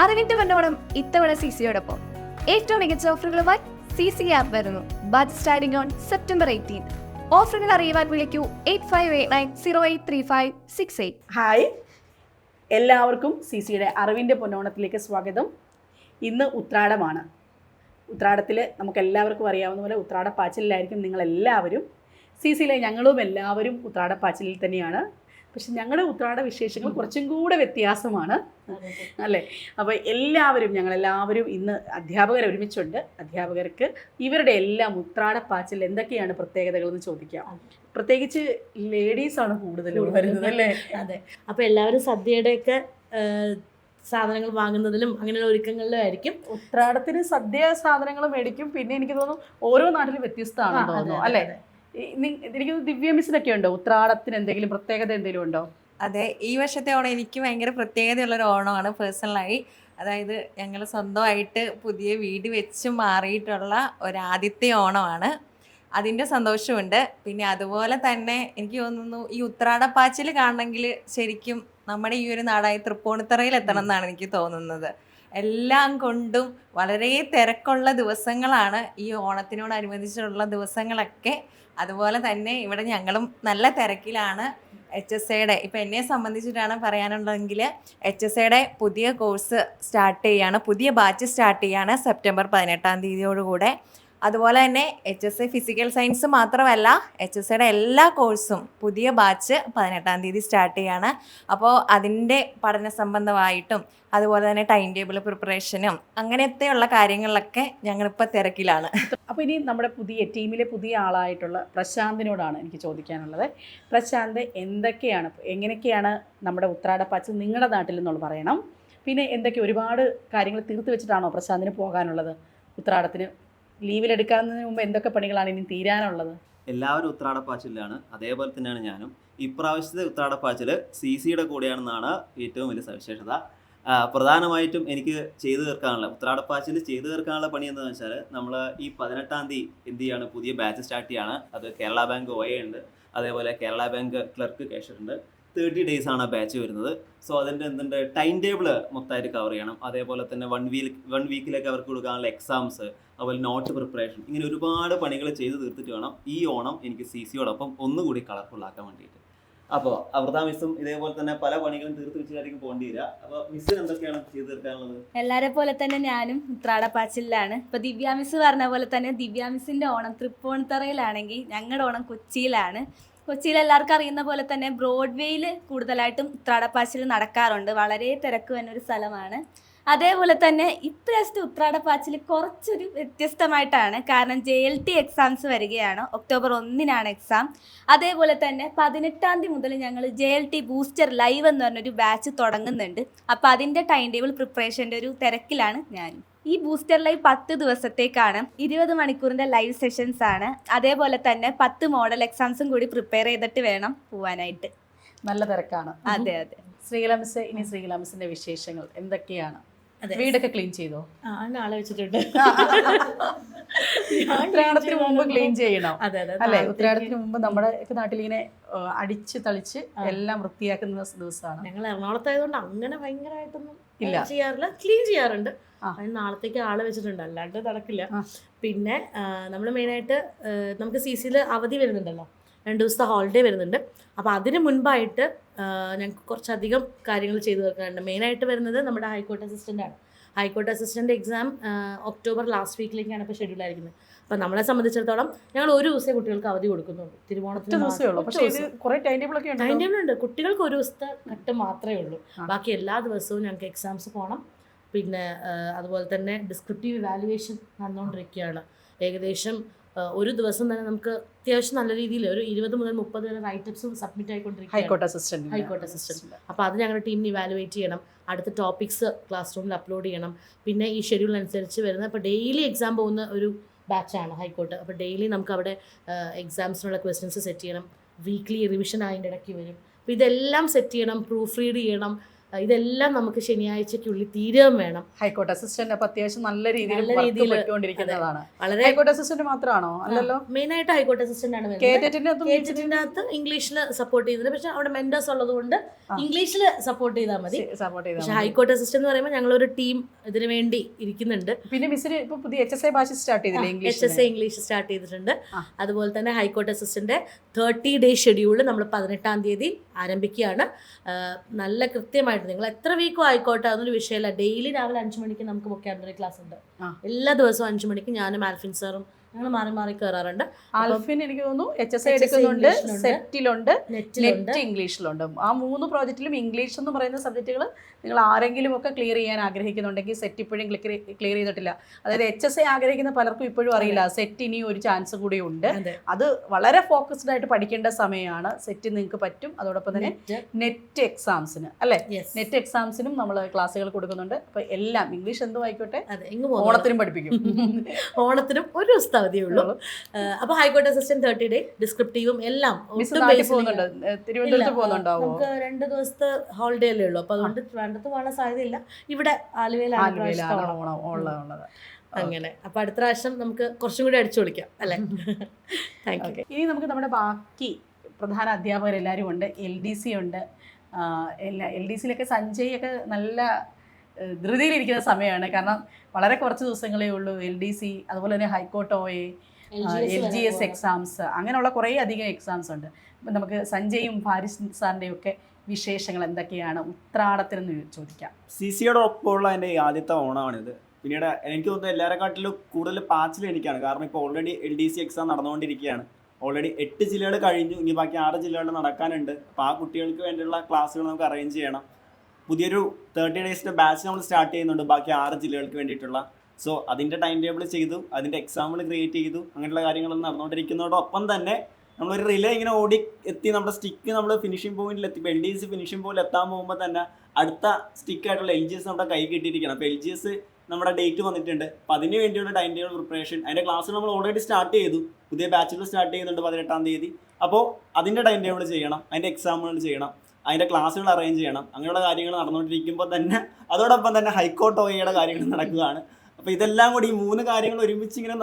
അറിവിന്റെ പൊന്നോണം ഇത്തവണ CCയോടൊപ്പം ഏറ്റവും മികച്ച ഓഫറുകളുമായി CC ആപ്പ് വരുന്നു. Batch starting on September 18. ഓഫറുകൾ അറിയുവാൻ വിളിക്കൂ 8589083568. ഹായ്, എല്ലാവർക്കും CCയുടെ അറിവിൻ്റെ പൊന്നോണത്തിലേക്ക് സ്വാഗതം. ഇന്ന് ഉത്രാടമാണ്. ഉത്രാടത്തിൽ നമുക്കെല്ലാവർക്കും അറിയാവുന്ന പോലെ ഉത്രാടപ്പാച്ചിലായിരിക്കും നിങ്ങളെല്ലാവരും. CCയിലെ ഞങ്ങളും എല്ലാവരും ഉത്രാടപ്പാച്ചിലിൽ തന്നെയാണ്. പക്ഷെ ഞങ്ങളുടെ ഉത്രാട വിശേഷങ്ങൾ കുറച്ചും കൂടെ വ്യത്യാസമാണ് അല്ലേ? അപ്പോൾ ഞങ്ങളെല്ലാവരും ഇന്ന് അധ്യാപകർ ഒരുമിച്ചുണ്ട്. അധ്യാപകർക്ക് ഇവരുടെ എല്ലാം ഉത്രാടപ്പാച്ചിൽ എന്തൊക്കെയാണ് പ്രത്യേകതകളെന്ന് ചോദിക്കാം. പ്രത്യേകിച്ച് ലേഡീസാണ് കൂടുതൽ വരുന്നത് അല്ലേ? അതെ. അപ്പോൾ എല്ലാവരും സദ്യയുടെയൊക്കെ സാധനങ്ങൾ വാങ്ങുന്നതിലും അങ്ങനെയുള്ള ഒരുക്കങ്ങളിലും ആയിരിക്കും. ഉത്രാടത്തിന് സദ്യ സാധനങ്ങൾ മേടിക്കും. പിന്നെ എനിക്ക് തോന്നുന്നു ഓരോ നാട്ടിലും വ്യത്യസ്തമാണെന്ന് തോന്നുന്നു അല്ലേ? എനിക്ക് ദിവ്യ മിസ്സിനൊക്കെ ഉണ്ടോ ഉത്രാടത്തിന് എന്തെങ്കിലും പ്രത്യേകത എന്തെങ്കിലും ഉണ്ടോ? അതെ, ഈ വർഷത്തെ ഓണം എനിക്ക് ഭയങ്കര പ്രത്യേകതയുള്ളൊരു ഓണമാണ് പേഴ്സണലായി. അതായത് ഞങ്ങൾ സ്വന്തമായിട്ട് പുതിയ വീട് വെച്ച് മാറിയിട്ടുള്ള ഒരാദ്യത്തെ ഓണമാണ്. അതിൻ്റെ സന്തോഷമുണ്ട്. പിന്നെ അതുപോലെ തന്നെ എനിക്ക് തോന്നുന്നു ഈ ഉത്രാടപ്പാച്ചിൽ കാണണമെങ്കിൽ ശരിക്കും നമ്മുടെ ഈ ഒരു നാടായ തൃപ്പൂണിത്തറയിൽ എത്തണം എന്നാണ് എനിക്ക് തോന്നുന്നത്. എല്ലാം കൊണ്ടും വളരെ തിരക്കുള്ള ദിവസങ്ങളാണ് ഈ ഓണത്തിനോടനുബന്ധിച്ചുള്ള ദിവസങ്ങളൊക്കെ. അതുപോലെ തന്നെ ഇവിടെ ഞങ്ങളും നല്ല തിരക്കിലാണ്. HSAയുടെ ഇപ്പം എന്നെ സംബന്ധിച്ചിട്ടാണ് പറയാനുള്ളതെങ്കിൽ HSAയുടെ പുതിയ കോഴ്സ് സ്റ്റാർട്ട് ചെയ്യുകയാണ്, പുതിയ ബാച്ച് സ്റ്റാർട്ട് ചെയ്യുകയാണ് സെപ്റ്റംബർ 18 അതുപോലെ തന്നെ HSA ഫിസിക്കൽ സയൻസ് മാത്രമല്ല HSAയുടെ എല്ലാ കോഴ്സും പുതിയ ബാച്ച് 18 സ്റ്റാർട്ട് ചെയ്യാണ്. അപ്പോൾ അതിൻ്റെ പഠന സംബന്ധമായിട്ടും അതുപോലെ തന്നെ ടൈം ടേബിൾ പ്രിപ്പറേഷനും അങ്ങനത്തെയുള്ള കാര്യങ്ങളിലൊക്കെ ഞങ്ങളിപ്പോൾ തിരക്കിലാണ്. അപ്പോൾ ഇനി നമ്മുടെ ടീമിലെ പുതിയ ആളായിട്ടുള്ള പ്രശാന്തിനോടാണ് എനിക്ക് ചോദിക്കാനുള്ളത്. പ്രശാന്ത്, എങ്ങനെയൊക്കെയാണ് നമ്മുടെ ഉത്രാടപ്പാച്ചിൽ നിങ്ങളുടെ നാട്ടിൽ നിന്നുള്ള പറയണം. പിന്നെ ഒരുപാട് കാര്യങ്ങൾ തീർത്ത് വെച്ചിട്ടാണോ പ്രശാന്തിന് പോകാനുള്ളത്? ഉത്രാടത്തിന് ലീവിലെടുക്കുന്നതിന് മുമ്പ് എന്തൊക്കെ പണികളാണ് ഇനി തീരാനുള്ളത്? എല്ലാവരും ഉത്രാടപ്പാച്ചിലാണ്, അതേപോലെ തന്നെയാണ് ഞാനും. ഇപ്രാവശ്യത്തെ ഉത്രാടപ്പാച്ചിൽ CCയുടെ കൂടെയാണെന്നാണ് ഏറ്റവും വലിയ സവിശേഷത. പ്രധാനമായിട്ടും എനിക്ക് ഉത്രാടപ്പാച്ചിൽ ചെയ്തു തീർക്കാനുള്ള പണി എന്താണെന്ന് വെച്ചാൽ നമ്മൾ ഈ 18 എന്ത് ചെയ്യാണ്, പുതിയ ബാച്ച് സ്റ്റാർട്ട് ചെയ്യാണ്. അത് കേരള ബാങ്ക് OA ഉണ്ട്, അതേപോലെ കേരള ബാങ്ക് ക്ലർക്ക് കാഷ്യർ ഉണ്ട്. 30 days ആണ് ബാച്ച് വരുന്നത്. സോ അതിൻ്റെ ടൈം ടേബിൾ മൊത്തമായിട്ട് കവർ ചെയ്യണം. അതേപോലെ തന്നെ വൺ വീക്കിലേക്ക് അവർക്ക് കൊടുക്കാനുള്ള എക്സാംസ്, അതുപോലെ നോട്ട് പ്രിപ്പറേഷൻ, ഇങ്ങനെ ഒരുപാട് പണികൾ ചെയ്ത് തീർത്തിട്ട് വേണം ഈ ഓണം എനിക്ക് CCയോടൊപ്പം ഒന്നുകൂടി കളർഫുള്ളാക്കാൻ വേണ്ടിയിട്ട്. അപ്പോൾ അമൃത മിസ്സും ഇതേപോലെ തന്നെ പല പണികളും തീർത്ത് വെച്ചിട്ടായിരിക്കും പോകേണ്ടി വരിക. അപ്പോൾ മിസ്സിന് എന്തൊക്കെയാണ് ചെയ്ത് തീർക്കാനുള്ളത്? എല്ലാരെ പോലെ തന്നെ ഞാനും ഉത്രാടപ്പാച്ചിലാണ്. ഇപ്പൊ ദിവ്യ മിസ് പറഞ്ഞ പോലെ തന്നെ ദിവ്യ മിസ്സിന്റെ ഓണം തൃപ്പൂണിത്തറയിലാണെങ്കിൽ ഞങ്ങളുടെ ഓണം കൊച്ചിയിലാണ്. കൊച്ചിയിൽ എല്ലാവർക്കും അറിയുന്ന പോലെ തന്നെ ബ്രോഡ്വേയിൽ കൂടുതലായിട്ടും ഉത്രാടപ്പാച്ചിൽ നടക്കാറുണ്ട്. വളരെ തിരക്ക് വരുന്ന ഒരു സ്ഥലമാണ്. അതേപോലെ തന്നെ ഇപ്രാവശ്യത്തെ ഉത്രാടപ്പാച്ചിൽ കുറച്ചൊരു വ്യത്യസ്തമായിട്ടാണ്. കാരണം JLT എക്സാംസ് വരികയാണ്. October 1 exam. അതേപോലെ തന്നെ 18 മുതൽ ഞങ്ങൾ JLT ബൂസ്റ്റർ ലൈവ് എന്ന് പറഞ്ഞൊരു ബാച്ച് തുടങ്ങുന്നുണ്ട്. അപ്പോൾ അതിൻ്റെ ടൈം ടേബിൾ പ്രിപ്പറേഷൻ്റെ ഒരു തിരക്കിലാണ് ഞാനും. ഈ ബൂസ്റ്റർ ലൈവ് 10 ദിവസത്തേക്കാണ്. 20 മണിക്കൂറിൻ്റെ ലൈവ് സെഷൻസ് ആണ്. അതേപോലെ തന്നെ 10 മോഡൽ എക്സാംസും കൂടി പ്രിപ്പയർ ചെയ്തിട്ട് വേണം പോവാനായിട്ട്. നല്ല തിരക്കാണ്. അതെ അതെ. ശ്രീകലാമിസിന്റെ വിശേഷങ്ങൾ എന്തൊക്കെയാണ്? വീടൊക്കെ ക്ലീൻ ചെയ്തോ? അങ്ങനെ ആളെ വെച്ചിട്ടുണ്ട്. ഉത്രാടത്തിന് മുമ്പ് ക്ലീൻ ചെയ്യണം അല്ലേ? ഉത്രാടത്തിന് മുമ്പ് നമ്മുടെ നാട്ടിൽ ഇങ്ങനെ അടിച്ച് തളിച്ച് എല്ലാം വൃത്തിയാക്കുന്ന ദിവസമാണ്. ഞങ്ങൾ എറണാകുളത്തായതുകൊണ്ട് അങ്ങനെ ഭയങ്കരമായിട്ടൊന്നും ചെയ്യാറില്ല, ക്ലീൻ ചെയ്യാറുണ്ട്. അതിന് നാളത്തേക്ക് ആളെ വെച്ചിട്ടുണ്ട്, അല്ലാണ്ട് നടക്കില്ല. പിന്നെ നമ്മൾ മെയിനായിട്ട് നമുക്ക് CCയിൽ അവധി വരുന്നുണ്ടല്ലോ, 2 ദിവസത്തെ ഹോളിഡേ വരുന്നുണ്ട്. അപ്പോൾ അതിന് മുൻപായിട്ട് ഞങ്ങൾക്ക് കുറച്ചധികം കാര്യങ്ങൾ ചെയ്തു തീർക്കാറുണ്ട്. മെയിനായിട്ട് വരുന്നത് നമ്മുടെ ഹൈക്കോർട്ട് അസിസ്റ്റൻ്റാണ്. High court assistant exam October last വീക്കിലേക്കാണ് ഇപ്പോൾ ഷെഡ്യൂൾ ആയിരിക്കുന്നത്. അപ്പോൾ നമ്മളെ സംബന്ധിച്ചിടത്തോളം ഞങ്ങൾ ഒരു ദിവസമേ കുട്ടികൾക്ക് അവധി കൊടുക്കുന്നുള്ളൂ. തിരുവോണത്തിന് ടൈം ടേബിൾ ഉണ്ട്. കുട്ടികൾക്ക് ഒരു ദിവസത്തെ ഘട്ട് മാത്രമേ ഉള്ളൂ. ബാക്കി എല്ലാ ദിവസവും ഞങ്ങൾക്ക് എക്സാംസ് പോകണം. പിന്നെ അതുപോലെ തന്നെ ഡിസ്ക്രിപ്റ്റീവ് ഇവാലുവേഷൻ നടന്നുകൊണ്ടിരിക്കുകയാണ്. ഏകദേശം ഒരു ദിവസം തന്നെ നമുക്ക് അത്യാവശ്യം നല്ല രീതിയിൽ ഒരു 20 മുതൽ 30 വരെ റൈറ്റപ്സ് സബ്മിറ്റ് ആയിക്കൊണ്ടിരിക്കും ഹൈക്കോർട്ട് അസിസ്റ്റന്റ്. അപ്പോൾ അത് ഞങ്ങളുടെ ടീമിന് ഇവാലുവേറ്റ് ചെയ്യണം. അടുത്ത ടോപ്പിക്സ് ക്ലാസ് റൂമിൽ അപ്ലോഡ് ചെയ്യണം. പിന്നെ ഈ ഷെഡ്യൂൾ അനുസരിച്ച് വരുന്ന ഇപ്പോൾ ഡെയിലി എക്സാം പോകുന്ന ഒരു ബാച്ചാണ് ഹൈക്കോർട്ട്. അപ്പോൾ ഡെയിലി നമുക്ക് അവിടെ എക്സാംസിനുള്ള ക്വസ്റ്റ്യൻസ് സെറ്റ് ചെയ്യണം. വീക്ക്ലി റിവിഷൻ അതിൻ്റെ ഇടയ്ക്ക് വരും. അപ്പോൾ ഇതെല്ലാം സെറ്റ് ചെയ്യണം, പ്രൂഫ് റീഡ് ചെയ്യണം. ഇതെല്ലാം നമുക്ക് ശനിയാഴ്ചക്കുള്ളിൽ തീരുകയും വേണം. ഹൈക്കോർട്ട് അസിസ്റ്റന്റ് അപ്പൊ അത്യാവശ്യം നല്ല രീതിയിൽ നല്ല work രീതിയിൽ പോയിക്കൊണ്ടിരിക്കുന്നതാണ്. വളരെ ഹൈക്കോർട്ട് അസിസ്റ്റന്റ് മാത്രമാണോ? അല്ലല്ലോ, മെയിനായിട്ട് ഹൈക്കോർട്ട് അസിസ്റ്റന്റ് ആണ് കേറ്ററ്റിനകത്ത് ഇംഗ്ലീഷിൽ സപ്പോർട്ട് ചെയ്തിട്ട്, പക്ഷെ അവിടെ മെന്റേഴ്സ് ഉള്ളത് കൊണ്ട് ഇംഗ്ലീഷിൽ സപ്പോർട്ട് ചെയ്താൽ മതി. സപ്പോർട്ട് പക്ഷെ ചെയ്താൽ. ഹൈക്കോർട്ട് അസിസ്റ്റന്റ് എന്ന് പറയുമ്പോൾ ഞങ്ങളൊരു ടീം ഇതിനു വേണ്ടി ഇരിക്കുന്നുണ്ട്. പിന്നെ മിസ്സിന് ഇപ്പൊ പുതിയ HSA ഭാഷ സ്റ്റാർട്ട് ചെയ്തില്ലേ? HSA ഇംഗ്ലീഷ് സ്റ്റാർട്ട് ചെയ്തിട്ടുണ്ട്. അതുപോലെ തന്നെ ഹൈക്കോർട്ട് അസിസ്റ്റന്റ് 30 ഡേ ഷെഡ്യൂൾ നമ്മൾ 18-ാം തീയതി ആരംഭിക്കുകയാണ്. നല്ല കൃത്യമായിട്ട് നിങ്ങൾ എത്ര വീക്കും ആയിക്കോട്ടെ, അതൊരു വിഷയമല്ല. ഡെയിലി രാവിലെ 5 മണിക്ക് നമുക്ക് വൊക്കാബുലറി ക്ലാസ് ഉണ്ട്. എല്ലാ ദിവസവും 5 മണിക്ക് ഞാനും ആൽഫിൻ സാറും ഞങ്ങൾ മാറി മാറി കയറാറുണ്ട്. ആൽഫിൻ എനിക്ക് തോന്നുന്നു HSA എടുക്കുന്നുണ്ട്, സെറ്റിലുണ്ട്, നെറ്റിലുണ്ട്, നെറ്റ് ഇംഗ്ലീഷിലുണ്ട്. ആ 3 പ്രോജക്റ്റിലും ഇംഗ്ലീഷ് എന്ന് പറയുന്ന സബ്ജക്റ്റുകൾ നിങ്ങൾ ആരെങ്കിലും ഒക്കെ ക്ലിയർ ചെയ്യാൻ ആഗ്രഹിക്കുന്നുണ്ടെങ്കിൽ സെറ്റ് ഇപ്പോഴും ക്ലിയർ ചെയ്തിട്ടില്ല. അതായത് HSA ആഗ്രഹിക്കുന്ന പലർക്കും ഇപ്പോഴും അറിയില്ല സെറ്റ് ഇനി ഒരു ചാൻസ് കൂടി ഉണ്ട്. അത് വളരെ ഫോക്കസ്ഡ് ആയിട്ട് പഠിക്കേണ്ട സമയമാണ്. സെറ്റ് നിങ്ങൾക്ക് പറ്റും. അതോടൊപ്പം തന്നെ നെറ്റ് എക്സാംസിന് അല്ലേ, നെറ്റ് എക്സാംസിനും നമ്മൾ ക്ലാസ്സുകൾ കൊടുക്കുന്നുണ്ട്. അപ്പൊ എല്ലാം ഇംഗ്ലീഷ് എന്തും ആയിക്കോട്ടെ, ഓണത്തിനും പഠിപ്പിക്കും. ഓണത്തിനും ഒരു ദിവസത്തെ അവധിയേ ഉള്ളൂ. അപ്പൊ ഹൈക്കോർട്ട് അസിസ്റ്റന്റ് 30 ഡേ ഡിസ്ക്രിപ്റ്റീവും എല്ലാം തിരുവനന്തപുരത്ത് പോകുന്നുണ്ടോ? നമുക്ക് 2 ദിവസത്തെ ഹോളിഡേ അല്ലേ ഉള്ളൂ. അപ്പൊ അതുകൊണ്ട് ട്രിവാൻഡ്രത്ത് പോകാൻ സാധ്യതയില്ല. ഇവിടെ ആലുവയിലാണ് ഉള്ളത്. അങ്ങനെ. അപ്പൊ അടുത്ത പ്രാവശ്യം നമുക്ക് കുറച്ചും കൂടി അടിച്ചു പൊളിക്കാം അല്ലേ? Thank you. ഇനി നമുക്ക് നമ്മുടെ ബാക്കി പ്രധാന അധ്യാപകരെല്ലാവരും ഉണ്ട്. LDC ഉണ്ട്. LDCയിലൊക്കെ സഞ്ജയ് ഒക്കെ നല്ല ധൃതിയിലിരിക്കുന്ന സമയമാണ്. കാരണം വളരെ കുറച്ച് ദിവസങ്ങളേ ഉള്ളൂ LDC, അതുപോലെ തന്നെ ഹൈക്കോർട്ട് OA, LGS എക്സാംസ്, അങ്ങനെയുള്ള കുറേ അധികം എക്സാംസ് ഉണ്ട്. അപ്പം നമുക്ക് സഞ്ജയും ഫാരിസ് സാറിൻ്റെയും ഒക്കെ വിശേഷങ്ങൾ എന്തൊക്കെയാണ് ഉത്രാടത്തിനെന്ന് ചോദിക്കാം. CCയുടെ ഒപ്പമുള്ള എൻ്റെ ആദ്യത്തെ ഓണമാണിത്. പിന്നീട് എനിക്ക് തോന്നുന്നു എല്ലാവരെക്കാട്ടിലും കൂടുതൽ പാച്ചിൽ എനിക്കാണ്. കാരണം ഇപ്പോൾ ഓൾറെഡി LDC എക്സാം നടന്നുകൊണ്ടിരിക്കുകയാണ്. ഓൾറെഡി 8 ജില്ലകൾ കഴിഞ്ഞു, ഇനി ബാക്കി 6 ജില്ലകൾ നടക്കാനുണ്ട്. അപ്പോൾ ആ കുട്ടികൾക്ക് വേണ്ടിയുള്ള ക്ലാസ്സുകൾ നമുക്ക് അറേഞ്ച് ചെയ്യണം. പുതിയൊരു 30 ഡേയ്സിൻ്റെ ബാച്ച് നമ്മൾ സ്റ്റാർട്ട് ചെയ്യുന്നുണ്ട് ബാക്കി 6 ജില്ലകൾക്ക് വേണ്ടിയിട്ടുള്ള. സോ അതിൻ്റെ ടൈം ടേബിൾ ചെയ്തു, അതിൻ്റെ എക്സാമ്പിൾ ക്രിയേറ്റ് ചെയ്തു, അങ്ങനെയുള്ള കാര്യങ്ങളൊന്നും നടന്നുകൊണ്ടിരിക്കുന്നതോടൊപ്പം തന്നെ നമ്മളൊരു റിലേ ഇങ്ങനെ ഓടി എത്തി നമ്മുടെ സ്റ്റിക്ക് നമ്മൾ ഫിനിഷിംഗ് പോയിന്റിൽ എത്തി. ഇപ്പോൾ LDC ഫിനിഷിംഗ് പോയിന്റിൽ എത്താൻ പോകുമ്പോൾ തന്നെ അടുത്ത സ്റ്റിക്കായിട്ടുള്ള LGS നമ്മുടെ കൈ കിട്ടിയിരിക്കണം. അപ്പോൾ LGS നമ്മുടെ ഡേറ്റ് വന്നിട്ടുണ്ട്. അപ്പോൾ അതിന് വേണ്ടിയുള്ള ടൈം ടേബിൾ പ്രിപ്പറേഷൻ, അതിൻ്റെ ക്ലാസ് നമ്മൾ ഓൾറെഡി സ്റ്റാർട്ട് ചെയ്തു. പുതിയ ബാച്ചുകൾ സ്റ്റാർട്ട് ചെയ്യുന്നുണ്ട് 18-ാം തീയതി. അപ്പോൾ അതിൻ്റെ ടൈം ടേബിൾ ചെയ്യണം, അതിൻ്റെ എക്സാമുകൾ ചെയ്യണം, അതിൻ്റെ ക്ലാസ്സുകൾ അറേഞ്ച് ചെയ്യണം. അങ്ങനെയുള്ള കാര്യങ്ങൾ നടന്നുകൊണ്ടിരിക്കുമ്പോൾ തന്നെ അതോടൊപ്പം തന്നെ ഹൈക്കോർട്ട് OAയുടെ കാര്യങ്ങൾ നടക്കുകയാണ്. അപ്പോൾ ഇതെല്ലാം കൂടി ഈ 3 കാര്യങ്ങൾ ഒരുമിച്ച് ഇങ്ങനെ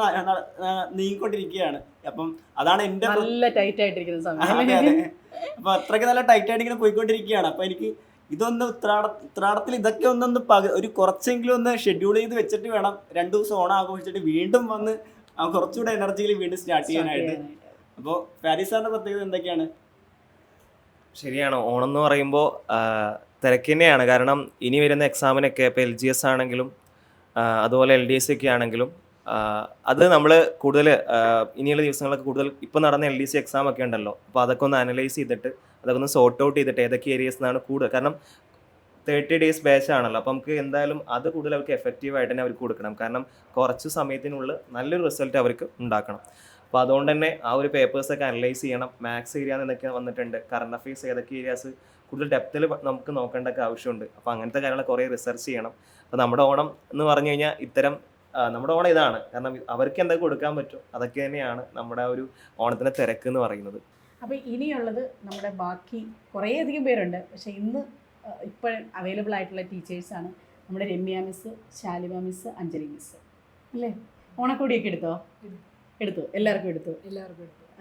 നീങ്ങിക്കൊണ്ടിരിക്കുകയാണ്. അപ്പം അതാണ് എൻ്റെ നല്ല ടൈറ്റ് ആയിട്ടിരിക്കുന്ന സമയം. അതെ അതെ. അപ്പോൾ അത്രയ്ക്ക് നല്ല ടൈറ്റ് ആയിട്ട് ഇങ്ങനെ പോയിക്കൊണ്ടിരിക്കുകയാണ്. അപ്പോൾ എനിക്ക് ഇതൊന്ന് ഉത്രാടത്തിൽ ഇതൊക്കെ ഒന്നൊന്ന് ഒരു കുറച്ചെങ്കിലും ഒന്ന് ഷെഡ്യൂൾ ചെയ്ത് വെച്ചിട്ട് വേണം 2 ദിവസം ഓണം ആഘോഷിച്ചിട്ട് വീണ്ടും വന്ന് കുറച്ചുകൂടെ എനർജിയിൽ വീണ്ടും സ്റ്റാർട്ട് ചെയ്യാനായിട്ട്. അപ്പോൾ ഫാരിസ് സാറിൻ്റെ പ്രത്യേകത എന്തൊക്കെയാണ്? ശരിയാണ്, ഓണം എന്ന് പറയുമ്പോൾ തിരക്ക് തന്നെയാണ്. കാരണം ഇനി വരുന്ന എക്സാമിനൊക്കെ ഇപ്പോൾ LGS ആണെങ്കിലും അതുപോലെ LDC ഒക്കെ ആണെങ്കിലും അത് നമ്മൾ കൂടുതൽ ഇനിയുള്ള ദിവസങ്ങളൊക്കെ കൂടുതൽ ഇപ്പോൾ നടന്ന LDC എക്സാം ഒക്കെ ഉണ്ടല്ലോ, അപ്പോൾ അതൊക്കെ ഒന്ന് അനലൈസ് ചെയ്തിട്ട് അതൊക്കെ ഒന്ന് സോർട്ട് ഔട്ട് ചെയ്തിട്ട് ഏതൊക്കെ ഏരിയസ് നിന്നാണ് കൂടുതൽ. കാരണം 30 ഡേയ്സ് ബാച്ച് ആണല്ലോ, അപ്പോൾ നമുക്ക് എന്തായാലും അത് കൂടുതൽ അവർക്ക് എഫക്റ്റീവായിട്ട് തന്നെ അവർക്ക് കൊടുക്കണം. കാരണം കുറച്ച് സമയത്തിനുള്ളിൽ നല്ലൊരു റിസൾട്ട് അവർക്ക് ഉണ്ടാക്കണം. അപ്പോൾ അതുകൊണ്ട് തന്നെ ആ ഒരു പേപ്പേഴ്സൊക്കെ അനലൈസ് ചെയ്യണം. മാത്സ് ഏരിയ എന്നൊക്കെ വന്നിട്ടുണ്ട്, കറണ്ട് അഫയേഴ്സ് ഏതൊക്കെ ഏരിയാസ് കൂടുതൽ ഡെപ്തിൽ നമുക്ക് നോക്കേണ്ടൊക്കെ ആവശ്യമുണ്ട്. അപ്പോൾ അങ്ങനത്തെ കാര്യങ്ങൾ കുറേ റിസർച്ച് ചെയ്യണം. അപ്പോൾ നമ്മുടെ ഓണം എന്ന് പറഞ്ഞു കഴിഞ്ഞാൽ ഇത്തരം നമ്മുടെ ഓണം ഇതാണ്. കാരണം അവർക്ക് എന്തൊക്കെ കൊടുക്കാൻ പറ്റും അതൊക്കെ തന്നെയാണ് നമ്മുടെ ഒരു ഓണത്തിൻ്റെ തിരക്ക് എന്ന് പറയുന്നത്. അപ്പോൾ ഇനിയുള്ളത് നമ്മുടെ ബാക്കി കുറേയധികം പേരുണ്ട്. പക്ഷേ ഇന്ന് ഇപ്പോൾ അവൈലബിൾ ആയിട്ടുള്ള ടീച്ചേഴ്സാണ് നമ്മുടെ Ramya miss, Shalima miss, Anjali miss അല്ലേ. ഓണക്കോടിയൊക്കെ എടുത്തോ? എടുത്തു. എല്ലാവർക്കും എടുത്തു.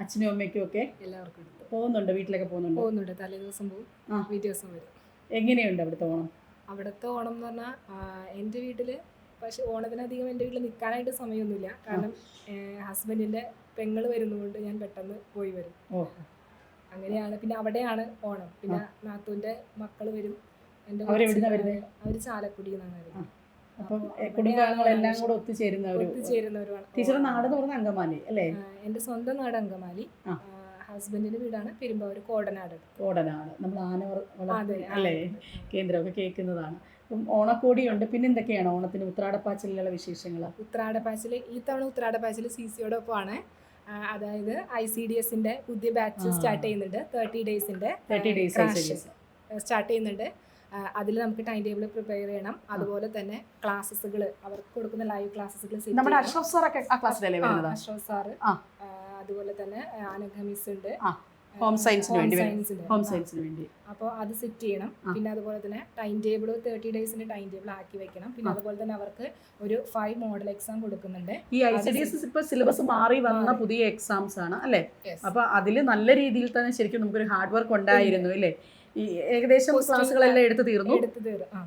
അച്ഛനും അമ്മയ്ക്കും ഒക്കെ എല്ലാവർക്കും എടുത്തു. പോകുന്നുണ്ട്, വീട്ടിലൊക്കെ പോകുന്നുണ്ട്. തലേ ദിവസം പോകും, പിറ്റേ ദിവസം വരും. എങ്ങനെയുണ്ട് അവിടുത്തെ ഓണം? അവിടുത്തെ ഓണം എന്ന് പറഞ്ഞാൽ എൻ്റെ വീട്ടിൽ, പക്ഷെ ഓണത്തിനധികം എൻ്റെ വീട്ടിൽ നിൽക്കാനായിട്ട് സമയമൊന്നുമില്ല. കാരണം ഹസ്ബൻഡിൻ്റെ പെങ്ങൾ വരുന്നതുകൊണ്ട് ഞാൻ പെട്ടെന്ന് പോയി വരും. അങ്ങനെയാണ്. പിന്നെ അവിടെയാണ് ഓണം. പിന്നെ നാത്തൂൻ്റെ മക്കൾ വരും. എൻ്റെ അവർ ചാലക്കുടി എന്നാണ് വരുന്നത്. അപ്പം കുടുംബാംഗങ്ങളെല്ലാം കൂടെ ഒത്തുചേരുന്നവരുമാണ്. ടീച്ചറുടെ നാട് എന്ന് പറഞ്ഞാൽ അങ്കമാലി അല്ലേ? എൻ്റെ സ്വന്തം നാട് അങ്കമാലി. ഹസ്ബൻഡിൻ്റെ വീടാണ് പെരുമ്പാവൂർ കോടനാട്. നമ്മൾ അല്ലേ കേന്ദ്രമൊക്കെ കേൾക്കുന്നതാണ്. അപ്പം ഓണക്കോടിയുണ്ട്. പിന്നെ എന്തൊക്കെയാണ് ഓണത്തിന് ഉത്രാടപ്പാച്ചിലുള്ള വിശേഷങ്ങൾ? ഉത്രാടപ്പാച്ചിൽ ഈ തവണ ഉത്രാടപ്പാച്ചിൽ CCയോടൊപ്പമാണ്. അതായത് ICDSന്റെ പുതിയ ബാച്ച് സ്റ്റാർട്ട് ചെയ്യുന്നുണ്ട്. 30 ഡേയ്സിന്റെ സ്റ്റാർട്ട് ചെയ്യുന്നുണ്ട്. അതിൽ നമുക്ക് ടൈം ടേബിൾ പ്രിപ്പയർ ചെയ്യണം. അതുപോലെ തന്നെ ക്ലാസ്സുകൾ, അവർക്ക് കൊടുക്കുന്ന ലൈവ് ക്ലാസ്സുകൾ, അഷ്റഫ് സാർ, അതുപോലെ തന്നെ അനഘ മിസ് ഉണ്ട്. ഹോം സയൻസിന് വേണ്ടി സയൻസിന്റെ ഹോം സയൻസിന് വേണ്ടി. അപ്പോൾ അത് സെറ്റ് ചെയ്യണം. പിന്നെ അതുപോലെ തന്നെ ടൈം ടേബിൾ 30 ഡേയ്സിന്റെ ടൈം ടേബിൾ ആക്കി വെക്കണം. പിന്നെ അതുപോലെ തന്നെ അവർക്ക് ഒരു 5 മോഡൽ എക്സാം കൊടുക്കുന്നുണ്ട്. ഈ ICDS ഇപ്പോൾ സിലബസ് മാറി വന്ന പുതിയ എക്സാംസ് ആണ് അല്ലേ? Yes. അപ്പോൾ അതിൽ നല്ല രീതിയിൽ തന്നെ ശരിക്കും നമുക്കൊരു ഹാർഡ് വർക്ക് ഉണ്ടായിരുന്നു അല്ലേ? ഈ ഏകദേശം ക്ലാസ്സുകളെല്ലാം എടുത്തു തീർന്നു.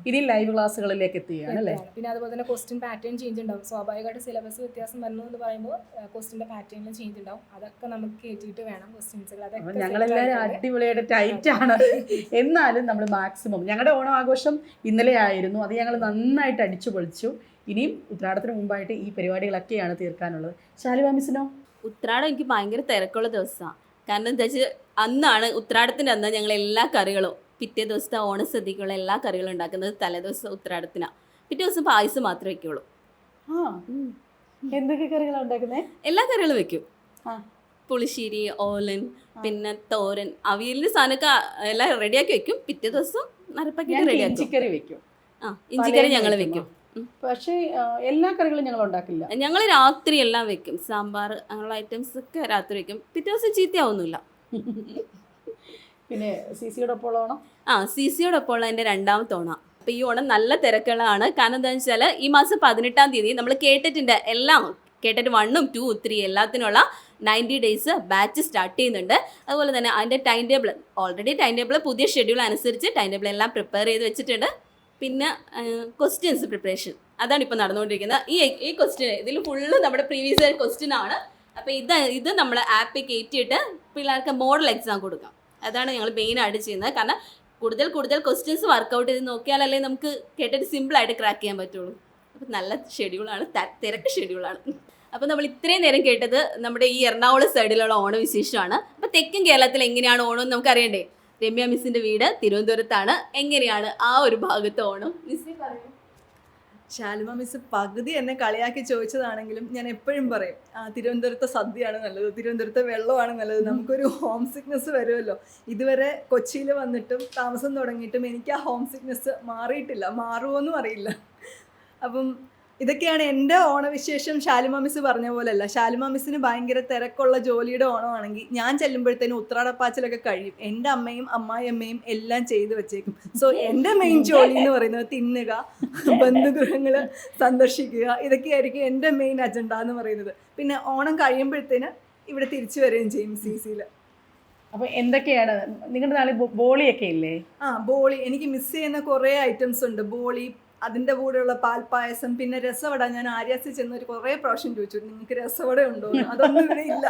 ഇനി ലൈവ് ക്ലാസ്സുകളിലേക്ക് എത്തുകയാണ് അല്ലേ? പിന്നെ അതുപോലെ തന്നെ ക്വസ്റ്റ്യൻ പാറ്റേൺ ചേഞ്ച് ഉണ്ടാവും. സ്വാഭാവികമായിട്ട് സിലബസ് വ്യത്യാസം വരുന്നു എന്ന് പറയുമ്പോൾ ക്വസ്റ്റ്യൻ്റെ പാറ്റേണിൽ ചേഞ്ച് ഉണ്ടാവും. അതൊക്കെ നമുക്ക് കയറ്റിയിട്ട് വേണം ക്വസ്റ്റ്യൻസുകൾ. അപ്പോൾ ഞങ്ങളെല്ലാവരും അടിപൊളിയായിട്ട് ടൈറ്റ് ആണ്. എന്നാലും നമ്മൾ മാക്സിമം ഞങ്ങളുടെ ഓണം ആഘോഷം ഇന്നലെ ആയിരുന്നു. അത് ഞങ്ങൾ നന്നായിട്ട് അടിച്ചു പൊളിച്ചു. ഇനിയും ഉത്രാടത്തിന് മുമ്പായിട്ട് ഈ പരിപാടികളൊക്കെയാണ് തീർക്കാനുള്ളത്. ശാലിവ മിസ്സിനോ? ഉത്രാടം എനിക്ക് ഭയങ്കര തിരക്കുള്ള ദിവസമാണ്. കാരണം എന്താ വെച്ചാൽ അന്നാണ് ഉത്രാടത്തിൻ്റെ അന്ന് ഞങ്ങൾ എല്ലാ കറികളും പിറ്റേ ദിവസത്തെ ഓണസദ്യക്കുള്ള എല്ലാ കറികളും ഉണ്ടാക്കുന്നത് തലേദിവസം ഉത്രാടത്തിനാണ്. പിറ്റേ ദിവസം പായസം മാത്രമേ വയ്ക്കുള്ളൂ. എന്തൊക്കെ കറികളാണ് ഉണ്ടാക്കുന്നത്? എല്ലാ കറികളും വെക്കും. ആ. പുളിശ്ശേരി, ഓലൻ, പിന്നെ തോരൻ, അവിയലിൻ്റെ സാധനമൊക്കെ എല്ലാം റെഡിയാക്കി വെക്കും. പിറ്റേ ദിവസം നരപ്പാക്കിയിട്ട് റെഡിയാക്കും. ഇഞ്ചിക്കറി വെക്കും. ഇഞ്ചിക്കറി ഞങ്ങൾ വെക്കും. പക്ഷേ എല്ലാ കറികളും ഞങ്ങൾ ഉണ്ടാക്കില്ല. ഞങ്ങൾ രാത്രി എല്ലാം വെക്കും. സാമ്പാർ അങ്ങനെയുള്ള ഐറ്റംസ് ഒക്കെ രാത്രി വെക്കും. പിറ്റേ ദിവസം ചീത്തയാവുന്നില്ല. പിന്നെ CCയോടൊപ്പം ഉള്ള ഓണം? CCയോടൊപ്പം ഉള്ള എൻ്റെ രണ്ടാമത്തെ ഓണം. അപ്പോൾ ഈ ഓണം നല്ല തിരക്കുകളാണ്. കാരണം എന്താണെന്ന് വെച്ചാൽ ഈ മാസം 18-ാം തീയതി നമ്മൾ കേട്ടിട്ടുണ്ട് എല്ലാം കേട്ടിട്ട് 1, 2, 3 എല്ലാത്തിനുള്ള 90 ഡേയ്സ് ബാച്ച് സ്റ്റാർട്ട് ചെയ്യുന്നുണ്ട്. അതുപോലെ തന്നെ അതിൻ്റെ ടൈം ടേബിൾ ഓൾറെഡി പുതിയ ഷെഡ്യൂൾ അനുസരിച്ച് ടൈം ടേബിൾ എല്ലാം പ്രിപ്പയർ ചെയ്ത് വെച്ചിട്ടുണ്ട്. പിന്നെ ക്വസ്റ്റ്യൻസ് പ്രിപ്പറേഷൻ അതാണ് ഇപ്പോൾ നടന്നുകൊണ്ടിരിക്കുന്നത്. ഈ ക്വസ്റ്റ്യൻ ഇതിൽ ഫുള്ള് നമ്മുടെ പ്രീവിയസ് ഇയർ ക്വസ്റ്റ്യൻ ആണ്. അപ്പോൾ ഇത് നമ്മൾ ആപ്പിൽ കയറ്റിയിട്ട് പിള്ളേർക്ക് മോഡൽ എക്സാം കൊടുക്കാം. അതാണ് ഞങ്ങൾ മെയിനായിട്ട് ചെയ്യുന്നത്. കാരണം കൂടുതൽ ക്വസ്റ്റ്യൻസ് വർക്കൗട്ട് ചെയ്ത് നോക്കിയാലല്ലേ നമുക്ക് കേട്ടിട്ട് സിമ്പിളായിട്ട് ക്രാക്ക് ചെയ്യാൻ പറ്റുള്ളൂ. അപ്പോൾ നല്ല ഷെഡ്യൂളാണ്, തിരക്ക് ഷെഡ്യൂളാണ്. അപ്പോൾ നമ്മൾ ഇത്രയും നേരം കേട്ടത് നമ്മുടെ ഈ എറണാകുളം സൈഡിലുള്ള ഓണവിശേഷമാണ്. അപ്പോൾ തെക്കൻ കേരളത്തിൽ എങ്ങനെയാണ് ഓണം എന്ന് നമുക്കറിയണ്ടേ? രമ്യ മിസ്സിൻ്റെ വീട് തിരുവനന്തപുരത്താണ്. എങ്ങനെയാണ് ആ ഒരു ഭാഗത്ത് ഓണം മിസ്സിനെ പറയൂ. ശാലിമ മിസ് പകുതി എന്നെ കളിയാക്കി ചോദിച്ചതാണെങ്കിലും ഞാൻ എപ്പോഴും പറയും തിരുവനന്തപുരത്തെ സദ്യയാണ് നല്ലത്, തിരുവനന്തപുരത്തെ വെള്ളമാണ് നല്ലത്. നമുക്കൊരു ഹോം സിക്നെസ് വരുമല്ലോ. ഇതുവരെ കൊച്ചിയിൽ വന്നിട്ടും താമസം തുടങ്ങിയിട്ടും എനിക്ക് ആ ഹോം സിക്നെസ് മാറിയിട്ടില്ല. മാറുമോയെന്നും അറിയില്ല. അപ്പം ഇതൊക്കെയാണ് എൻ്റെ ഓണവിശേഷം. ശാലിമ മിസ് പറഞ്ഞ പോലെയല്ല. ശാലിമ മിസ്സിന് ഭയങ്കര തിരക്കുള്ള ജോലിയുടെ ഓണമാണെങ്കിൽ ഞാൻ ചെല്ലുമ്പോഴത്തേനും ഉത്രാടപ്പാച്ചിലൊക്കെ കഴിയും. എൻ്റെ അമ്മയും അമ്മായിയമ്മയും എല്ലാം ചെയ്ത് വെച്ചേക്കും. സോ എൻ്റെ മെയിൻ ജോലി എന്ന് പറയുന്നത് തിന്നുക, ബന്ധുഗൃഹങ്ങൾ സന്ദർശിക്കുക, ഇതൊക്കെയായിരിക്കും എൻ്റെ മെയിൻ അജണ്ട എന്ന് പറയുന്നത്. പിന്നെ ഓണം കഴിയുമ്പോഴത്തേന് ഇവിടെ തിരിച്ചു വരികയും ചെയ്യും CCയിൽ. അപ്പോൾ എന്തൊക്കെയാണ് നിങ്ങളുടെ നാട്ടിൽ ബോളിയൊക്കെ ഇല്ലേ? ബോളി എനിക്ക് മിസ് ചെയ്യുന്ന കുറേ ഐറ്റംസ് ഉണ്ട്. ബോളി, അതിൻ്റെ കൂടെയുള്ള പാൽപ്പായസം, പിന്നെ രസവട. ഞാൻ ആര്യാസിൽ ചെന്ന് കുറേ പ്രാവശ്യം ചോദിച്ചു നിങ്ങൾക്ക് രസവട ഉണ്ടോ? അതൊന്നും ഇവിടെ ഇല്ല.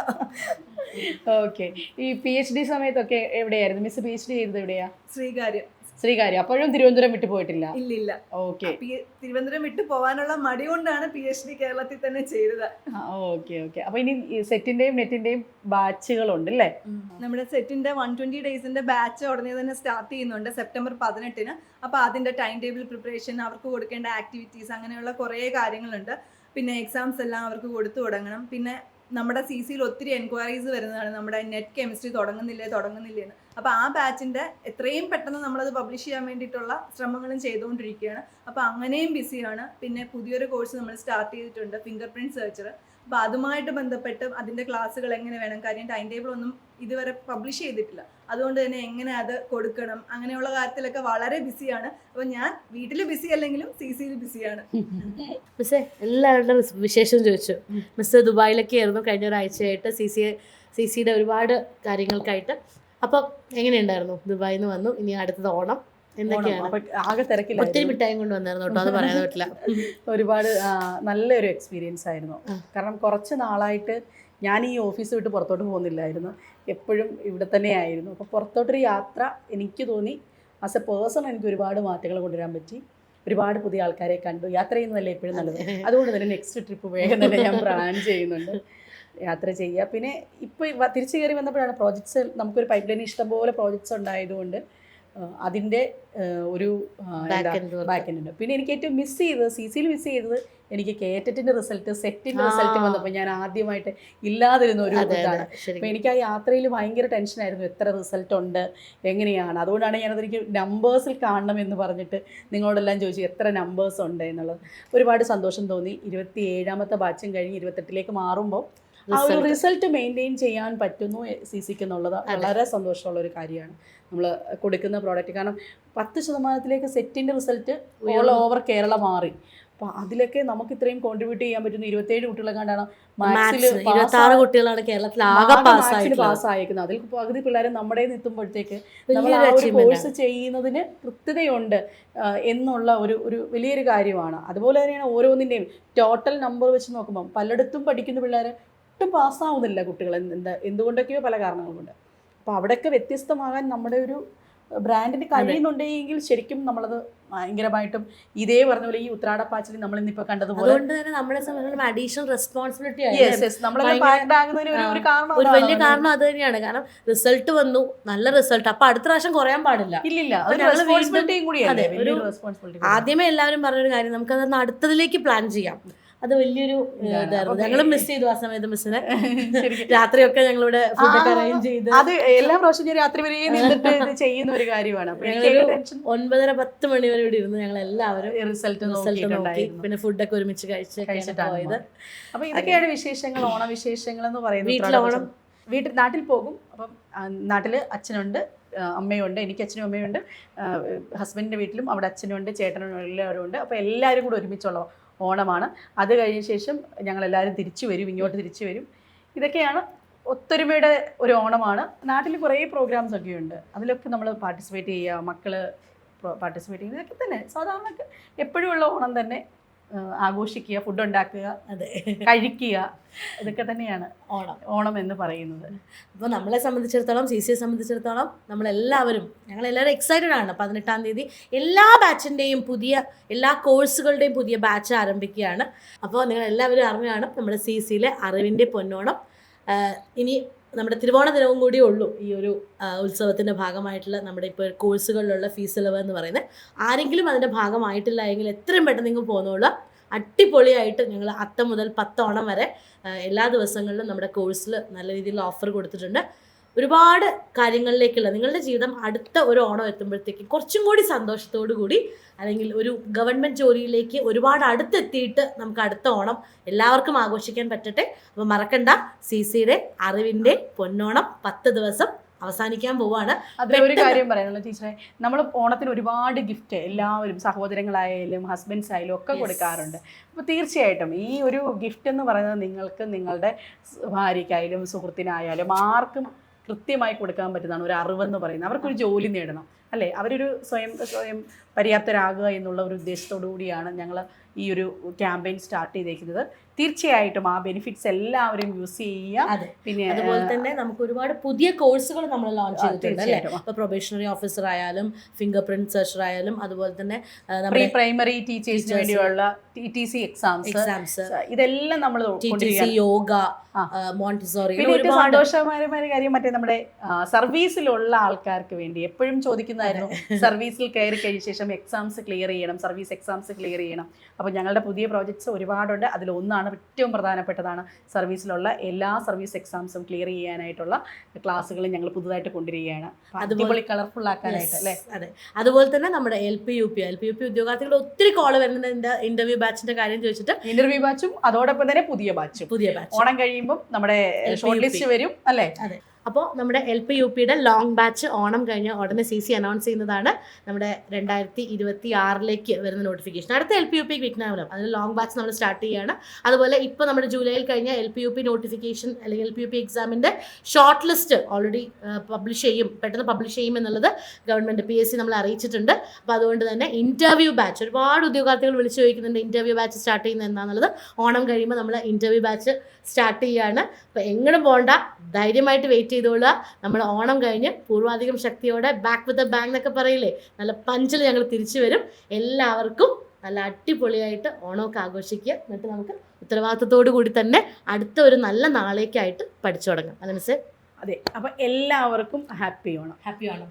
ഓക്കെ. ഈ PhD സമയത്തൊക്കെ എവിടെയായിരുന്നു മിസ്? PhD ചെയ്തത് എവിടെയാ? ശ്രീകാര്യം. അപ്പോഴും തിരുവനന്തപുരം വിട്ടു പോയിട്ടില്ല? ഇല്ല. ഓക്കെ. തിരുവനന്തപുരം വിട്ടു പോകാനുള്ള മടി കൊണ്ടാണ് PhD കേരളത്തിൽ തന്നെ ചെയ്തത്. ഓക്കെ. അപ്പോൾ ഇനി സെറ്റിൻ്റെയും നെറ്റിൻ്റെയും ബാച്ചുകളുണ്ട് അല്ലേ? നമ്മുടെ സെറ്റിൻ്റെ 120 ഡേയ്സിൻ്റെ ബാച്ച് ഉടനെ തന്നെ സ്റ്റാർട്ട് ചെയ്യുന്നുണ്ട് സെപ്റ്റംബർ 18-ന്. അപ്പോൾ അതിൻ്റെ ടൈം ടേബിൾ പ്രിപ്പറേഷൻ, അവർക്ക് കൊടുക്കേണ്ട ആക്ടിവിറ്റീസ്, അങ്ങനെയുള്ള കുറേ കാര്യങ്ങളുണ്ട്. പിന്നെ എക്സാംസ് എല്ലാം അവർക്ക് കൊടുത്തു തുടങ്ങണം. പിന്നെ നമ്മുടെ CCയിൽ ഒത്തിരി എൻക്വയറീസ് വരുന്നതാണ്, നമ്മുടെ നെറ്റ് കെമിസ്ട്രി തുടങ്ങുന്നില്ലേ എന്ന്. അപ്പോൾ ആ ബാച്ചിൻ്റെ എത്രയും പെട്ടെന്ന് നമ്മളത് പബ്ലിഷ് ചെയ്യാൻ വേണ്ടിയിട്ടുള്ള ശ്രമങ്ങളും ചെയ്തുകൊണ്ടിരിക്കുകയാണ്. അപ്പോൾ അങ്ങനെയും ബിസിയാണ്. പിന്നെ പുതിയൊരു കോഴ്സ് നമ്മൾ സ്റ്റാർട്ട് ചെയ്തിട്ടുണ്ട്, ഫിംഗർ പ്രിൻറ്റ് സെർച്ചർ. അപ്പോൾ അതുമായിട്ട് ബന്ധപ്പെട്ട് അതിൻ്റെ ക്ലാസ്സുകൾ എങ്ങനെ വേണം, കാര്യം ടൈം ടേബിൾ ഒന്നും ഇതുവരെ പബ്ലിഷ് ചെയ്തിട്ടില്ല. അതുകൊണ്ട് തന്നെ എങ്ങനെ അത് കൊടുക്കണം, അങ്ങനെയുള്ള കാര്യത്തിലൊക്കെ വളരെ ബിസിയാണ്. അപ്പോൾ ഞാൻ വീട്ടിൽ ബിസി അല്ലെങ്കിലും CCയിൽ ബിസിയാണ്. മിസ്സേ എല്ലാവരുടെ വിശേഷം ചോദിച്ചു. മിസ് ദുബായിലൊക്കെ ആയിരുന്നു കഴിഞ്ഞ ഒരാഴ്ചയായിട്ട് CCയുടെ ഒരുപാട് കാര്യങ്ങൾക്കായിട്ട്. അപ്പം എങ്ങനെയുണ്ടായിരുന്നു? ദുബായിൽ നിന്ന് വന്നു, ഇനി അടുത്തത് ഓണം എന്തൊക്കെയാണ്? ആകെ തിരക്കില്ല. ഒത്തിരി മിഠായും കൊണ്ട് വന്നായിരുന്നു കേട്ടോ, അത് പറയാൻ പറ്റില്ല. ഒരുപാട് നല്ലൊരു എക്സ്പീരിയൻസ് ആയിരുന്നു. കാരണം കുറച്ച് നാളായിട്ട് ഞാൻ ഈ ഓഫീസ് വിട്ട് പുറത്തോട്ട് പോകുന്നില്ലായിരുന്നു, എപ്പോഴും ഇവിടെ തന്നെയായിരുന്നു. അപ്പോൾ പുറത്തോട്ടൊരു യാത്ര എനിക്ക് തോന്നി ആസ് എ പേഴ്സൺ എനിക്ക് ഒരുപാട് മാറ്റങ്ങൾ കൊണ്ടുവരാൻ പറ്റി. ഒരുപാട് പുതിയ ആൾക്കാരെ കണ്ടു. യാത്ര ചെയ്യുന്നതല്ലേ എപ്പോഴും നല്ലത്. അതുകൊണ്ട് തന്നെ നെക്സ്റ്റ് ട്രിപ്പ് വേഗം തന്നെ ഞാൻ പ്ലാൻ ചെയ്യുന്നുണ്ട്, യാത്ര ചെയ്യുക. പിന്നെ ഇപ്പോൾ തിരിച്ചു കയറി വന്നപ്പോഴാണ് പ്രോജക്ട്സ്, നമുക്കൊരു പൈപ്പ് ലൈൻ ഇഷ്ടംപോലെ പ്രോജക്ട്സ് ഉണ്ടായതുകൊണ്ട് അതിൻ്റെ ഒരു ബാക്ക് എൻഡ് ഉണ്ട്. പിന്നെ എനിക്ക് ഏറ്റവും മിസ് ചെയ്തത് CCയിൽ മിസ് എനിക്ക് കേറ്ററ്റിൻ്റെ റിസൾട്ട്, സെറ്റിൻ്റെ റിസൾട്ട് വന്നപ്പോൾ ഞാൻ ആദ്യമായിട്ട് ഇല്ലാതിരുന്ന ഒരു ഇതാണ്. അപ്പോൾ എനിക്ക് ആ യാത്രയിൽ ഭയങ്കര ടെൻഷനായിരുന്നു, എത്ര റിസൾട്ട് ഉണ്ട്, എങ്ങനെയാണ്. അതുകൊണ്ടാണ് ഞാനതെനിക്ക് നമ്പേഴ്സിൽ കാണണം എന്ന് പറഞ്ഞിട്ട് നിങ്ങളോടെല്ലാം ചോദിച്ചു എത്ര നമ്പേഴ്സ് ഉണ്ട് എന്നുള്ളത്. ഒരുപാട് സന്തോഷം തോന്നി. 27ാമത്തെ ബാച്ചും കഴിഞ്ഞ് 28ലേക്ക് മാറുമ്പോൾ ആ ഒരു Result. റിസൾട്ട് മെയിൻറ്റെയിൻ ചെയ്യാൻ പറ്റുന്നു സിസിക്ക് എന്നുള്ളത് വളരെ സന്തോഷമുള്ള ഒരു കാര്യമാണ് നമ്മൾ കൊടുക്കുന്ന പ്രോഡക്റ്റ്. കാരണം 10% സെറ്റിൻ്റെ റിസൾട്ട് ഓൾ ഓവർ കേരള മാറി. അപ്പോൾ അതിലൊക്കെ നമുക്ക് ഇത്രയും കോൺട്രിബ്യൂട്ട് ചെയ്യാൻ പറ്റുന്ന 27 കുട്ടികളെ കണ്ടാണ് മാത്സിൽ 26 കുട്ടികളാണ് കേരളത്തിൽ ആകെ പാസ്സായിരിക്കുന്നത്. അതിൽ പകുതി പിള്ളേർ നമ്മുടെ എത്തുമ്പോഴത്തേക്ക് നമ്മൾ വലിയൊരു ആ ഒരു achievement കോഴ്സ് ചെയ്യുന്നതിന് കൃത്യതയുണ്ട് എന്നുള്ള ഒരു വലിയൊരു കാര്യമാണ്. അതുപോലെ തന്നെയാണ് ഓരോന്നിൻ്റെയും ടോട്ടൽ നമ്പർ വെച്ച് നോക്കുമ്പോൾ പലയിടത്തും പഠിക്കുന്ന പിള്ളേർ ഒട്ടും പാസ്സാവുന്നില്ല കുട്ടികൾ. എന്തുകൊണ്ടൊക്കെയോ പല കാരണങ്ങൾ കൊണ്ട്. അപ്പോൾ അവിടെയൊക്കെ വ്യത്യസ്തമാകാൻ നമ്മുടെ ഒരു ബ്രാൻഡിന് കഴിയുന്നുണ്ടെങ്കിൽ ശരിക്കും നമ്മളത് ഭയങ്കരമായിട്ടും ഇതേ പറഞ്ഞ പോലെ ഈ ഉത്രാടപ്പാച്ചിൽ നമ്മൾ ഇന്നിപ്പോൾ കണ്ടതുപോലെ അതുകൊണ്ട് തന്നെ നമ്മളെ സംബന്ധിച്ചിടത്തോളം അഡീഷണൽ റെസ്പോൺസിബിലിറ്റി ഒരു വലിയ കാരണം അത് തന്നെയാണ്. കാരണം റിസൾട്ട് വന്നു, നല്ല റിസൾട്ട്, അപ്പൊ അടുത്ത പ്രാവശ്യം കുറയാൻ പാടില്ല. ആദ്യമേ എല്ലാവരും പറഞ്ഞൊരു കാര്യം, നമുക്കത് അടുത്തതിലേക്ക് പ്ലാൻ ചെയ്യാം. അത് വലിയൊരു ഇതായിരുന്നു. ഞങ്ങൾ മിസ് ചെയ്തു ആ സമയത്ത് മിസ്സിനെ. രാത്രിയൊക്കെ ഞങ്ങളിവിടെ ഫുഡൊക്കെ അറേഞ്ച് ചെയ്ത് അത് എല്ലാ പ്രാവശ്യം രാത്രി വരെ നിന്നിട്ട് ചെയ്യുന്ന ഒരു കാര്യമാണ്. 9:30-10 മണി വരെ ഇവിടെ ഇരുന്ന് ഞങ്ങൾ എല്ലാവരും റിസൾട്ട് നോക്കി, പിന്നെ ഫുഡൊക്കെ ഒരുമിച്ച് കഴിച്ചിട്ടാണ് പോയത്. അപ്പൊ ഇതൊക്കെയാണ് വിശേഷങ്ങൾ, ഓണവിശേഷങ്ങൾ എന്ന് പറയുന്നത്. വീട്ടിൽ നാട്ടിൽ പോകും. അപ്പം നാട്ടിൽ അച്ഛനുണ്ട്, അമ്മയുണ്ട്, എനിക്ക് അച്ഛനും അമ്മയുണ്ട്. ഹസ്ബൻഡിൻ്റെ വീട്ടിലും അവിടെ അച്ഛനുണ്ട്, ചേട്ടനും എല്ലാവരും ഉണ്ട്. അപ്പോൾ എല്ലാവരും കൂടെ ഒരുമിച്ചുള്ള ഓണമാണ്. അത് കഴിഞ്ഞ ശേഷം ഞങ്ങളെല്ലാവരും തിരിച്ചു വരും, ഇങ്ങോട്ട് തിരിച്ചു വരും. ഇതൊക്കെയാണ് ഒത്തൊരുമയുടെ ഒരു ഓണമാണ്. നാട്ടിൽ കുറേ പ്രോഗ്രാംസ് ഒക്കെ ഉണ്ട്, അതിലൊക്കെ നമ്മൾ പാർട്ടിസിപ്പേറ്റ് ചെയ്യുക, മക്കൾ പാർട്ടിസിപ്പേറ്റ് ചെയ്യുക. ഇതൊക്കെ തന്നെ സാധാരണ എപ്പോഴും ഉള്ള ഓണം തന്നെ. ആഘോഷിക്കുക, ഫുഡ് ഉണ്ടാക്കുക, അതെ, കഴിക്കുക, ഇതൊക്കെ തന്നെയാണ് ഓണം എന്ന് പറയുന്നത്. അപ്പോൾ നമ്മളെ സംബന്ധിച്ചിടത്തോളം, സിസിയെ സംബന്ധിച്ചിടത്തോളം ഞങ്ങളെല്ലാവരും എക്സൈറ്റഡ് ആണ്. 18-ാം തീയതി എല്ലാ ബാച്ചിൻ്റെയും എല്ലാ കോഴ്സുകളുടെയും പുതിയ ബാച്ച് ആരംഭിക്കുകയാണ്. അപ്പോൾ നിങ്ങളെല്ലാവരും അറിഞ്ഞാണ് നമ്മുടെ സിസിയിലെ അറിവിൻ്റെ പൊന്നോണം. ഇനി നമ്മുടെ തിരുവോണ ദിനവും കൂടിയേ ഉള്ളൂ ഈ ഒരു ഉത്സവത്തിൻ്റെ ഭാഗമായിട്ടുള്ള നമ്മുടെ ഇപ്പോൾ കോഴ്സുകളിലുള്ള ഫീസ് ഇളവ് എന്ന് പറയുന്നത്. ആരെങ്കിലും അതിൻ്റെ ഭാഗമായിട്ടില്ല എങ്കിൽ എത്രയും പെട്ടെന്ന് നിങ്ങൾ പോകുന്നുള്ളൂ. അടിപൊളിയായിട്ട് ഞങ്ങൾ അത്തം മുതൽ 10 ഓണം വരെ എല്ലാ ദിവസങ്ങളിലും നമ്മുടെ കോഴ്സിൽ നല്ല രീതിയിലുള്ള ഓഫർ കൊടുത്തിട്ടുണ്ട്. ഒരുപാട് കാര്യങ്ങളിലേക്കുള്ള നിങ്ങളുടെ ജീവിതം അടുത്ത ഒരു ഓണം എത്തുമ്പോഴത്തേക്കും കുറച്ചും കൂടി സന്തോഷത്തോടു കൂടി, അല്ലെങ്കിൽ ഒരു ഗവൺമെൻറ് ജോലിയിലേക്ക് ഒരുപാട് അടുത്തെത്തിയിട്ട് നമുക്ക് അടുത്ത ഓണം എല്ലാവർക്കും ആഘോഷിക്കാൻ പറ്റട്ടെ. അപ്പോൾ മറക്കണ്ട, സിസിയുടെ അറിവിൻ്റെ പൊന്നോണം 10 ദിവസം അവസാനിക്കാൻ പോവാണ്. അതിലൊരു കാര്യം പറയാനുള്ള ടീച്ചറെ, നമ്മൾ ഓണത്തിന് ഒരുപാട് ഗിഫ്റ്റ് എല്ലാവരും സഹോദരങ്ങളായാലും ഹസ്ബൻഡ്സ് ആയാലും ഒക്കെ കൊടുക്കാറുണ്ട്. അപ്പോൾ തീർച്ചയായിട്ടും ഈ ഒരു ഗിഫ്റ്റ് എന്ന് പറയുന്നത് നിങ്ങൾക്ക് നിങ്ങളുടെ ഭാര്യയ്ക്കായാലും സുഹൃത്തിനായാലും ആർക്കും കൃത്യമായി കൊടുക്കാൻ പറ്റുന്നതാണ് ഒരു അറിവെന്ന് പറയുന്നത്. അവർക്കൊരു ജോലി നേടണം, അല്ലേ? അവരൊരു സ്വയം പര്യാപ്തരാകുക എന്നുള്ള ഒരു ഉദ്ദേശത്തോടു കൂടിയാണ് ഞങ്ങൾ ഈ ഒരു ക്യാമ്പയിൻ സ്റ്റാർട്ട് ചെയ്തേക്കുന്നത്. തീർച്ചയായിട്ടും ആ ബെനിഫിറ്റ്സ് എല്ലാവരും യൂസ് ചെയ്യുക. പിന്നെ അതുപോലെ തന്നെ നമുക്ക് ഒരുപാട് പുതിയ കോഴ്സുകൾ നമ്മൾ ലോഞ്ച് ചെയ്തിട്ടുണ്ട്, അല്ലേ? ഇപ്പോൾ പ്രൊബേഷണറി ഓഫീസർ ആയാലും, ഫിംഗർ പ്രിന്റ് സെർച്ചർ ആയാലും, അതുപോലെ തന്നെ പ്രീ പ്രൈമറി ടീച്ചേഴ്സിന് വേണ്ടിയുള്ള TTC എക്സാംസ്, ഇതെല്ലാം നമ്മൾ യോഗ, മോണ്ടിസോറി. പിന്നെ സന്തോഷകരമായ കാര്യം മറ്റേ നമ്മുടെ സർവീസിലുള്ള ആൾക്കാർക്ക് വേണ്ടി എപ്പോഴും ചോദിക്കുന്നതായിരുന്നു, സർവീസിൽ കയറി കഴിഞ്ഞ ശേഷം എക്സാംസ് ക്ലിയർ ചെയ്യണം, സർവീസ് എക്സാംസ് ക്ലിയർ ചെയ്യണം. അപ്പോൾ ഞങ്ങളുടെ പുതിയ പ്രോജക്ട്സ് ഒരുപാടുണ്ട്. അതിലൊന്നാണ്, ഏറ്റവും പ്രധാനപ്പെട്ടതാണ് സർവീസിലുള്ള എല്ലാ സർവീസ് എക്സാംസും ക്ലിയർ ചെയ്യാനായിട്ടുള്ള ക്ലാസ്സുകൾ ഞങ്ങൾ പുതുതായിട്ട് കൊണ്ടുവരികയാണ്. അതുപോലെ കളർഫുൾ ആക്കാനായിട്ട്, അല്ലേ? അതെ. അതുപോലെ തന്നെ നമ്മുടെ LP-UP ഉദ്യോഗാർത്ഥികൾ ഒത്തിരി കോള് വരുന്നുണ്ട് ഇന്റർവ്യൂ ബാച്ചിന്റെ കാര്യം ചോദിച്ചിട്ട്. ഇന്റർവ്യൂ ബാച്ചും അതോടൊപ്പം തന്നെ പുതിയ ബാച്ച് ഓണം കഴിയുമ്പോൾ നമ്മുടെ ഷോർട്ട് ലിസ്റ്റ് വരും, അല്ലേ? അതെ. അപ്പോൾ നമ്മുടെ LP-UPയുടെ ലോങ് ബാച്ച് ഓണം കഴിഞ്ഞ ഉടനെ CC അനൗൺസ് ചെയ്യുന്നതാണ്. നമ്മുടെ 2026 വരുന്ന നോട്ടിഫിക്കേഷൻ. അടുത്ത LP-UP വിജ്ഞാപനം, അതിൽ ലോങ് ബാച്ച് നമ്മൾ സ്റ്റാർട്ട് ചെയ്യുകയാണ്. അതുപോലെ ഇപ്പോൾ നമ്മുടെ ജൂലൈയിൽ കഴിഞ്ഞ LP-UP നോട്ടിഫിക്കേഷൻ അല്ലെങ്കിൽ LP-UP എക്സാമിൻ്റെ ഷോർട്ട് ലിസ്റ്റ് ഓൾറെഡി പെട്ടെന്ന് പബ്ലിഷ് ചെയ്യും എന്നുള്ളത് ഗവൺമെൻറ് PSC നമ്മൾ അറിയിച്ചിട്ടുണ്ട്. അപ്പോൾ അതുകൊണ്ട് തന്നെ ഇൻ്റർവ്യൂ ബാച്ച് ഒരുപാട് ഉദ്യോഗാർത്ഥികൾ വിളിച്ചു ചോദിക്കുന്നുണ്ട്, ഇൻ്റർവ്യൂ ബാച്ച് സ്റ്റാർട്ട് ചെയ്യുന്നത് എന്താണെന്നുള്ളത്. ഓണം കഴിയുമ്പോൾ നമ്മൾ ഇൻ്റർവ്യൂ ബാച്ച് സ്റ്റാർട്ട് ചെയ്യുകയാണ്. അപ്പോൾ എങ്ങോട്ടും പോകണ്ട, ധൈര്യമായിട്ട് വെയിറ്റ് ചെയ്തോളുക. നമ്മൾ ഓണം കഴിഞ്ഞ് പൂർവാധികം ശക്തിയോടെ ബാക്ക് വിത്ത് എ ബാങ് എന്നൊക്കെ പറയില്ലേ, നല്ല പഞ്ചിൽ ഞങ്ങൾ തിരിച്ചു വരും. എല്ലാവർക്കും നല്ല അടിപൊളിയായിട്ട് ഓണമൊക്കെ ആഘോഷിക്കുക. എന്നിട്ട് നമുക്ക് ഉത്തരവാദിത്തത്തോടു കൂടി തന്നെ അടുത്ത ഒരു നല്ല നാളേക്കായിട്ട് പഠിച്ചു തുടങ്ങാം. അല്ലേ മിസ്സേ? അതെ. അപ്പോൾ എല്ലാവർക്കും ഹാപ്പി ഓണം. ഹാപ്പി ഓണം.